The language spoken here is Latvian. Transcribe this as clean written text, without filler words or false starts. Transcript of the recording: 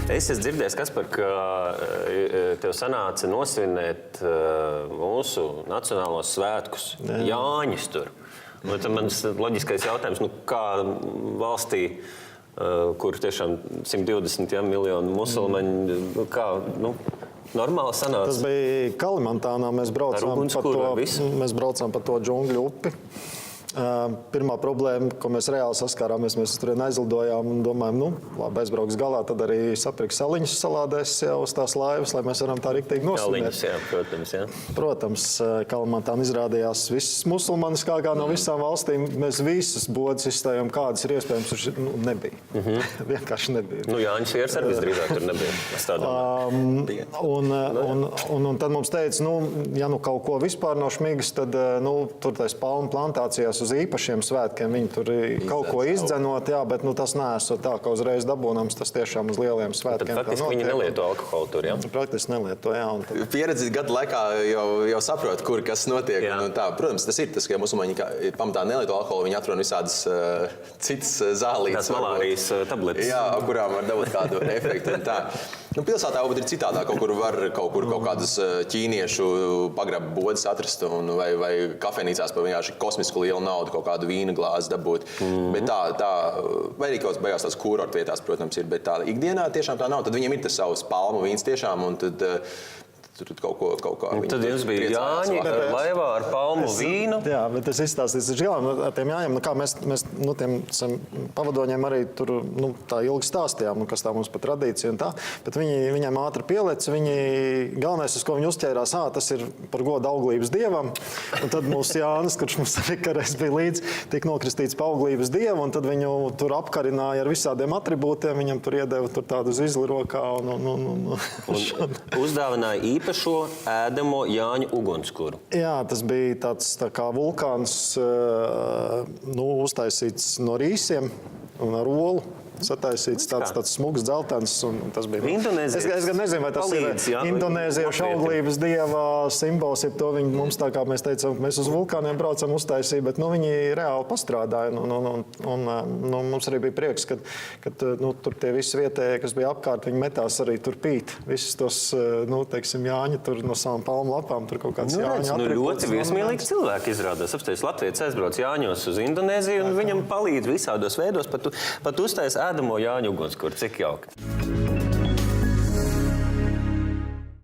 Es esmu dzirdējis, Kaspar, ka tev sanāca nosvinēt mūsu nacionālos svētkus, Jāņus tur. Nu, tad mans loģiskais jautājums, kā valstī, kur tiešām 120 miljonu musulmaņu, kā, normāli sanāca? Tas bija Kalimantānā, mēs braucām pa to džungļu upi. Pirmā problēma, ko mēs reāli saskārāmies, mēs turien aizlidojām un domājam, labi, aizbrauks galā, tad arī sapirks saliņus salādēs jau uz tās laivas, lai mēs varam tā riktīgi nosvinēt. Saliņus, jā, protams, jā. Protams, Kalimantāna izrādījās visas musulmaniskākā no visām valstīm. Mēs visas bodas izstājām, kādas ir iespējams, tur nebija. Vienkārši nebija. Jāņus ieras arī visdrīzāk tur nebija. Un tad mums teica, ja kaut ko vispār nav šmigas, tad tur tais palmu plantācijās uz īpašiem svētkiem viņi tur kaut ko izdzenot, jā, bet tas neesot tā, ka uzreiz dabūnams, tas tiešām uz lieliem svētkiem. Tad faktiski viņi nelieto alkoholu tur, jā? Praktiski nelieto, jā. Pieredzi gadu laikā jau saprot, kur kas notiek. Protams, tas ir tas, ka musulmaņi pamatā nelieto alkoholu, viņi atrod visādas citas zālītes. Tās malārijas tabletes. Jā, kurām var dabūt kādu efektu un tā. Pilsētā jau ir citādā, kaut kādas ķīniešu pagraba bodas atrast vai kafejnīcās par vienkārši kosmisku lielu naudu kaut kādu vīna glāzi dabūt. Bet tā, vai arī kaut kāds beigās tās kurortu vietās, protams, ir, bet tā ikdienā tiešām tā nav. Tad viņiem ir tas savs palmu vīns tiešām, un tad tur kaut kā viņi tad jums bija Jāņi laivā ar palmu vīnu. Jā, bet es izstāstīju, ar tiem Jāņiem, kā mēs tiem pavadoņiem arī tur tā ilgi stāstījām, kas tā mums pa tradīcija un tā, bet viņiem ātri pielec, galvenais, uz ko viņi uzķērās, tas ir par godu auglības dievam, un tad mūsu Jānis, kurš mums arī kareiz bija līdz, tika nokristīts pa auglības dievu, un tad viņu tur apkarināja ar visādiem atribūtiem, viņam tur iedeva tur tādu zizli rokā un uzdāvināja īpašo ēdamo Jāņu ugunskura. Jā, tas bija tāds tā kā vulkāns, uztaisīts no rīsiem un ar olu. Sataisīts tāds smugs dzeltens, un tas bija... Es gan nezinu, vai tas ir indonēziešu auglības dieva simbols, ja to viņi mums, tā kā mēs teicām, mēs uz vulkāniem braucam uztaisīt, bet viņi reāli pastrādāja, un mums arī bija prieks, ka tur tie visi vietēji, kas bija apkārt, viņi metās arī tur pīt. Visus tos, Jāņi tur no savām palmu lapām, tur kaut kāds Jāņu atribūts. Ļoti viesmīlīgi cilvēki izrādās. Apstājas Latvijas aizbrauc Jāņos uz Indonēziju, un viņam palīdz visādos veidos, pat uztais ēdamo Jāņu ugunskura. Cik jauki.